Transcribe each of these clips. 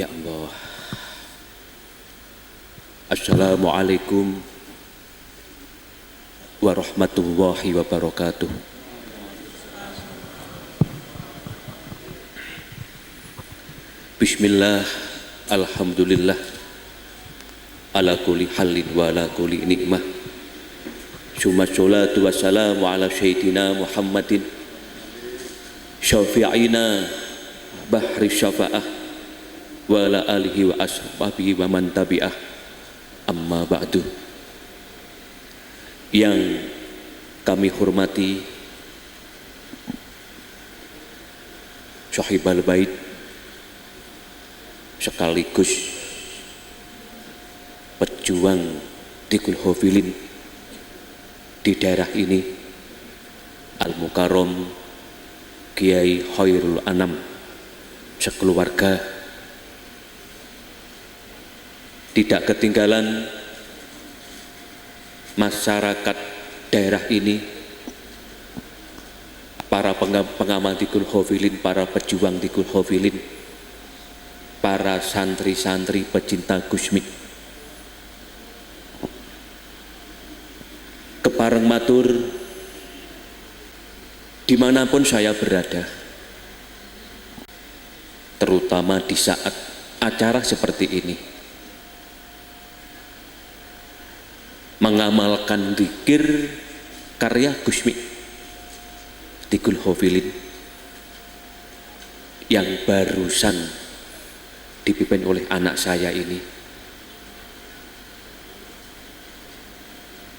Ya Allah. Assalamualaikum warahmatullahi wabarakatuh. Bismillah, alhamdulillah, ala kulli halin wa ala kulli nikmah. Summa sholatu wassalamu ala sayyidina Muhammadin syafi'ina bahri syafa'ah wa ala alihi wa ashabihi wa man tabi'ah, amma ba'du. Yang kami hormati Sahibal Bait sekaligus pejuang Tikul Hofilin di daerah ini, Al-Mukarram Kiai Khairul Anam sekeluarga. Tidak ketinggalan masyarakat daerah ini, para pengamal Tikul Hofilin, para pejuang Tikul Hofilin, para santri-santri pecinta Gusmi. Kepareng matur dimanapun saya berada, terutama di saat acara seperti ini, mengamalkan zikir karya Gusmi Tikul Hofilin yang barusan dipimpin oleh anak saya ini.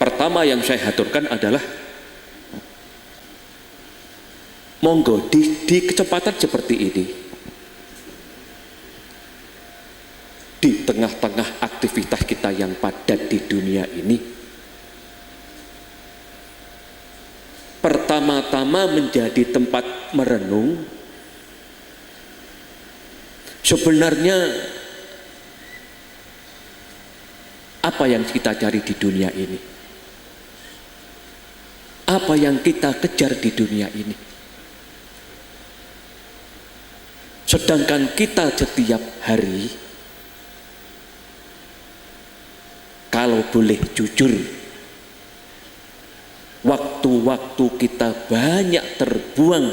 Pertama yang saya haturkan adalah monggo di kecepatan seperti ini, di tengah-tengah aktivitas kita yang padat di dunia ini, pertama-tama menjadi tempat merenung sebenarnya apa yang kita cari di dunia ini, apa yang kita kejar di dunia ini. Sedangkan kita setiap hari, kalau boleh jujur, waktu-waktu kita banyak terbuang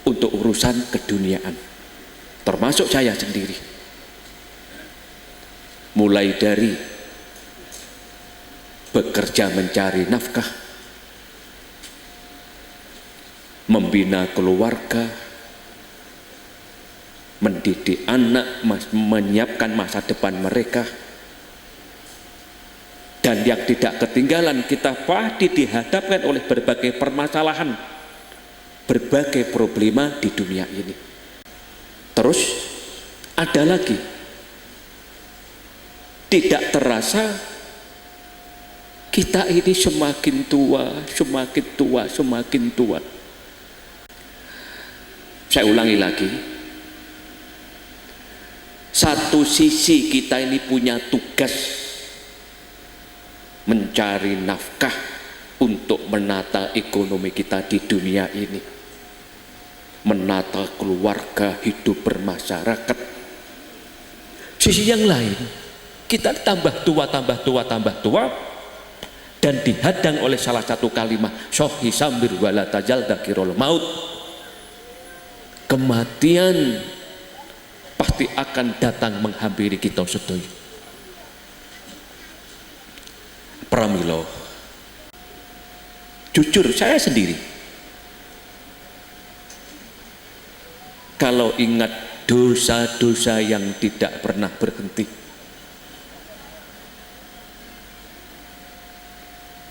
untuk urusan keduniaan, termasuk saya sendiri. Mulai dari bekerja mencari nafkah, membina keluarga, mendidik anak, menyiapkan masa depan mereka. Dan yang tidak ketinggalan, kita pasti dihadapkan oleh berbagai permasalahan, berbagai problema di dunia ini. Terus ada lagi, tidak terasa kita ini semakin tua, semakin tua, semakin tua. Saya ulangi lagi, satu sisi kita ini punya tugas mencari nafkah untuk menata ekonomi kita di dunia ini, menata keluarga, hidup bermasyarakat. Sisi yang lain, kita tambah tua, tambah tua, tambah tua, dan dihadang oleh salah satu kalimat, sohi sambir wala tajal dakirul maut. Kematian pasti akan datang menghampiri kita sedaya. Pramilo, jujur saya sendiri, kalau ingat dosa-dosa yang tidak pernah berhenti,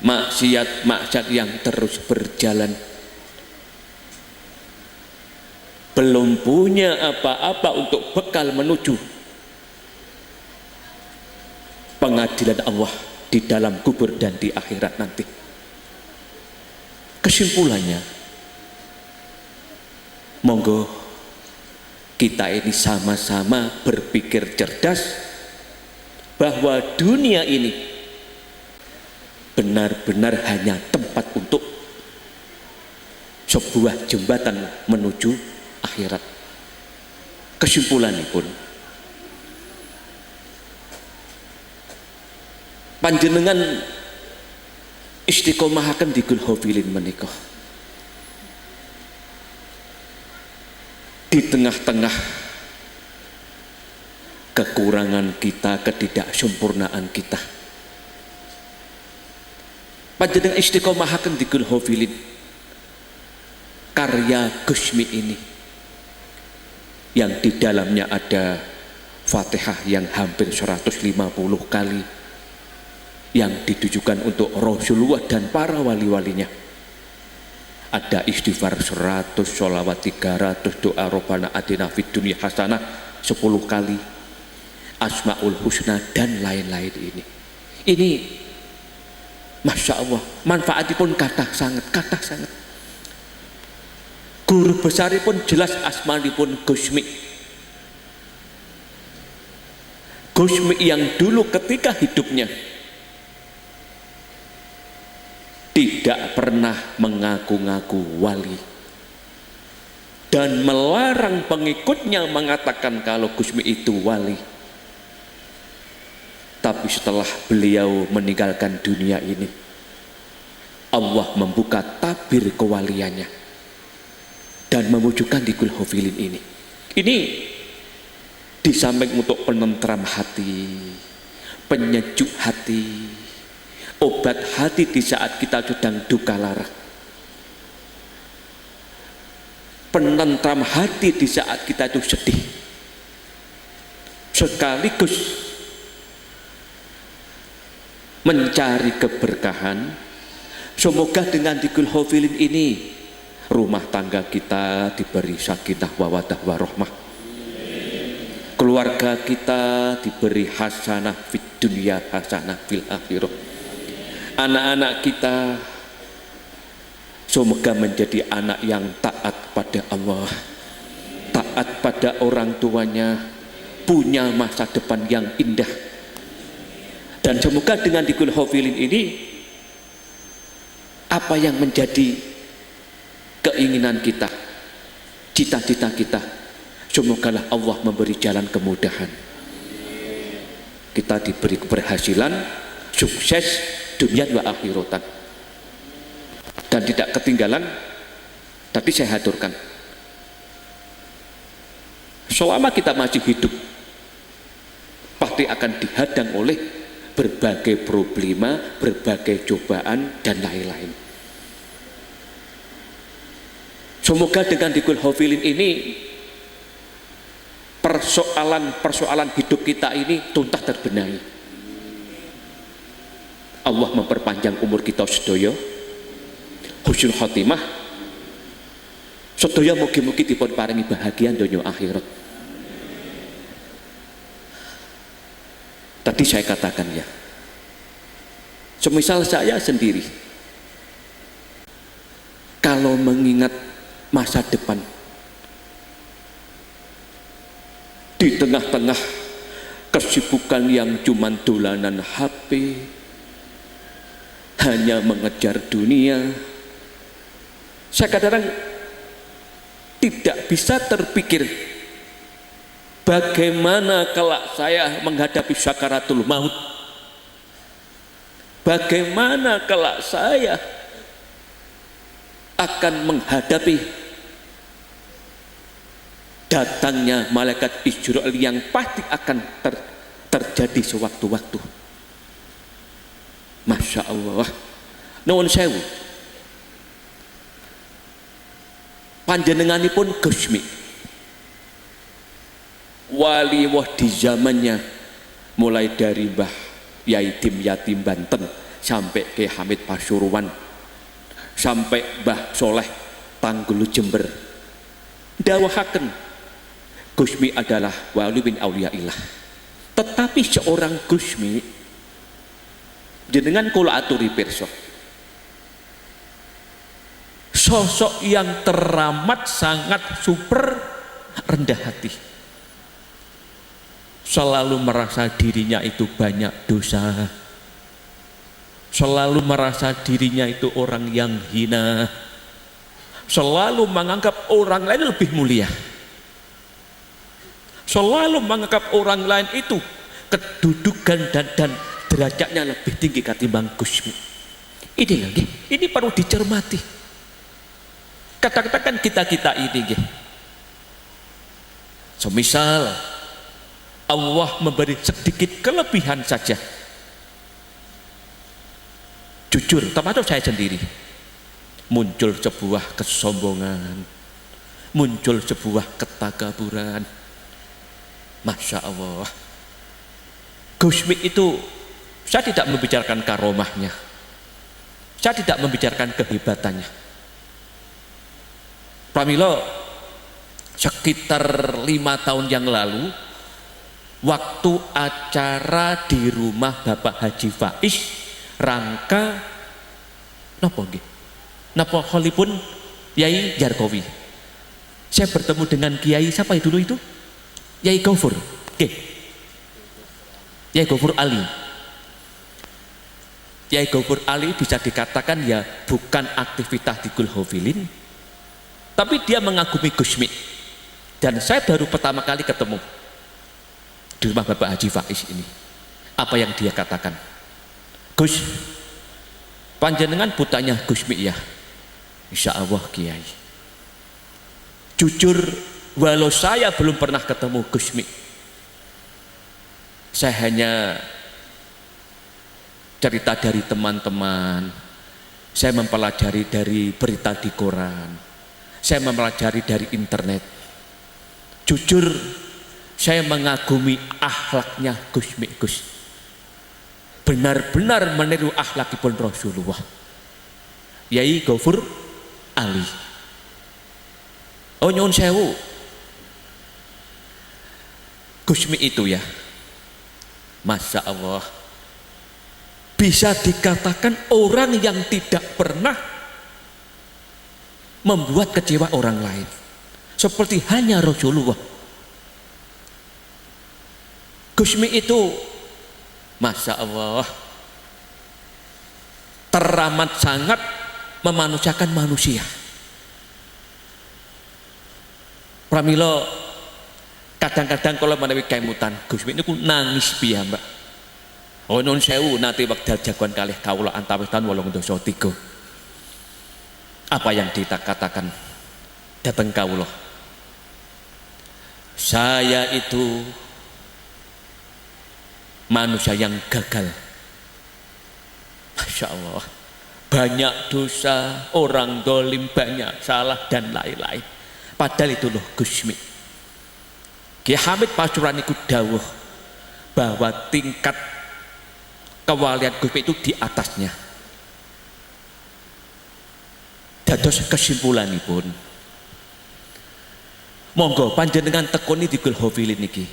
maksiat-maksiat yang terus berjalan, belum punya apa-apa untuk bekal menuju pengadilan Allah di dalam kubur dan di akhirat nanti. Kesimpulannya, monggo kita ini sama-sama berpikir cerdas bahwa dunia ini benar-benar hanya tempat untuk sebuah jembatan menuju akhirat. Kesimpulannya pun, panjenengan istiqomahaken di Gulhofilin menika di tengah-tengah kekurangan kita, ketidaksempurnaan kita. Panjenengan istiqomahaken di Gulhofilin karya Gusmi ini yang di dalamnya ada Fatihah yang hampir 150 kali yang ditujukan untuk Rasulullah dan para wali-walinya. Ada istighfar 100, sholawat 300, doa Rabbana atina fid dunya hasanah 10 kali, Asmaul Husna dan lain-lain ini. Ini Masya Allah, manfaatipun kathah sangat. Guru besaripun jelas asmanipun Gusmi. Gusmi yang dulu ketika hidupnya tidak pernah mengaku-ngaku wali dan melarang pengikutnya mengatakan kalau Gusmi itu wali. Tapi setelah beliau meninggalkan dunia ini, Allah membuka tabir kewaliannya dan mewujudkan di Gulhofilin ini. Ini di samping untuk penentram hati, penyejuk hati, obat hati di saat kita sedang duka lara, penentram hati di saat kita itu sedih, sekaligus mencari keberkahan. Semoga dengan di Gulhofilin ini rumah tangga kita diberi sakinah mawaddah warahmah, keluarga kita diberi hasanah fid dunya hasanah fil akhirah, anak-anak kita semoga menjadi anak yang taat pada Allah, taat pada orang tuanya, punya masa depan yang indah. Dan semoga dengan di Gulhofilin ini apa yang menjadi keinginan kita, cita-cita kita, semogalah Allah memberi jalan kemudahan. Kita diberi keberhasilan, sukses dunia wa akhiratan. Dan tidak ketinggalan, tadi saya haturkan, selama kita masih hidup pasti akan dihadang oleh berbagai problema, berbagai cobaan dan lain-lain. Semoga dengan di Gulhofilin ini persoalan hidup kita ini tuntas terbenahi. Allah memperpanjang umur kita sedaya, husnul khotimah, sedaya mugi-mugi dipun paringi bahagia donya akhirat. Tadi saya katakan ya, semisal saya sendiri kalau mengingat masa depan di tengah-tengah kesibukan yang cuma dolanan HP, hanya mengejar dunia, saya kadang tidak bisa terpikir bagaimana kalau saya menghadapi sakaratul maut, bagaimana kalau saya akan menghadapi datangnya malaikat Israil yang pasti akan terjadi sewaktu-waktu. Masya Allah, nuwun sewu, panjenenganipun Gusmi wali wah di zamannya, mulai dari Mbah Yai Dimyati Banten sampai ke Hamid Pasuruan, sampai Mbah Soleh Tanggulu Jember, dawahaken Gusmi adalah wali bin auliyaillah. Tetapi seorang Gusmi jenengan kula aturi pirsa, sosok yang teramat sangat super rendah hati, selalu merasa dirinya itu banyak dosa, selalu merasa dirinya itu orang yang hina, selalu menganggap orang lain lebih mulia, selalu menganggap orang lain itu kedudukan dan derajatnya lebih tinggi ketimbang Gusmi. Ini lagi, ini perlu dicermati. Kata-kata kan kita ini nggih. Semisal Allah memberi sedikit kelebihan saja. Jujur, termasuk saya sendiri, muncul sebuah kesombongan, muncul sebuah ketakaburan. Masya Allah. Gusmi itu, saya tidak membicarakan karomahnya, saya tidak membicarakan kehebatannya. Pramila, sekitar 5 tahun yang lalu, waktu acara di rumah Bapak Haji Faiz, rangka napa nggih? Napa holipun Yai Jarkowi. Saya bertemu dengan Kiai siapa dulu itu? Yai Gofur. Nggih. Yai Gofur Ali. Yai Gofur Ali bisa dikatakan ya bukan aktivitas di Gulhofilin, tapi dia mengagumi Gusmi. Dan saya baru pertama kali ketemu di rumah Bapak Haji Faiz ini. Apa yang dia katakan? Gus, panjenengan putanya Gusmi ya? Insya Allah Kiai. Jujur, walau saya belum pernah ketemu Gusmi, saya hanya cerita dari teman-teman, saya mempelajari dari berita di koran, saya mempelajari dari internet. Jujur, saya mengagumi akhlaknya Gusmi Gus. Benar-benar meniru akhlakipun Rasulullah. Yai Gofur Ali. Oh nyun sewu. Gusmi itu ya, Masya Allah, bisa dikatakan orang yang tidak pernah membuat kecewa orang lain, seperti hanya Rasulullah. Gusmi itu, Masya Allah, teramat sangat memanusiakan manusia. Pramila, kadang-kadang kalau menawi kemutan Gusmi itu nangis piyambak. Oh nun sewu nanti wekdal jagoan kalih kawula antawis taun 803. Apa yang dikatakan dateng kawula? Saya itu manusia yang gagal. Masya Allah, banyak dosa, orang dolim, banyak salah dan lain-lain. Padahal itu loh Gusmi. Ki Hamid Pasuruan iku dawuh bahwa tingkat kewalian Gusmi itu di atasnya. Dados kesimpulanipun, monggo panjenengan tekuni di Gulhofilin niki.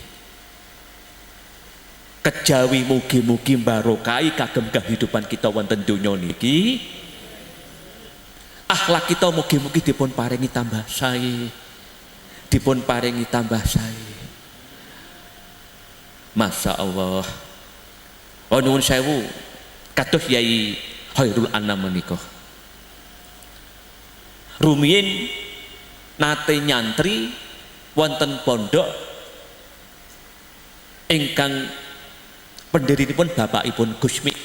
Kejawi mugi-mugi barokai kagem kehidupan kita wonten donya niki. Akhlak kita mugi-mugi dipun paringi tambah sae, dipun paringi tambah sae. Masya Allah. Oh nuwun sewu, kados Yai Khairul Anam menika. Rumiyin nate nyantri wonten pondok ingkang pendhirinipun bapakipun Gusmi,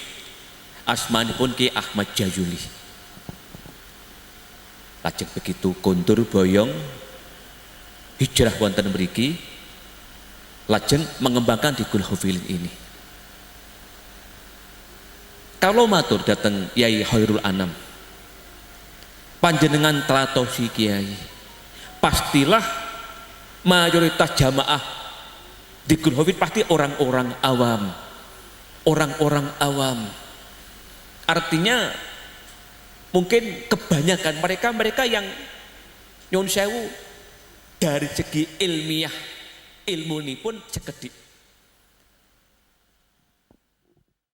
asmanipun Ki Ahmad Jayuli. Lajeng begitu kondur boyong hijrah wonten mriki, lajeng mengembangkan di Gulhofilin ini. Kalau matur dateng Yai Khairul Anam, panjenengan tratosi Kiai, pastilah mayoritas jamaah di Gulhofilin pasti orang-orang awam. Orang-orang awam. Artinya mungkin kebanyakan mereka yang nyun sewu dari segi ilmiah ilmu ini pun sekedik.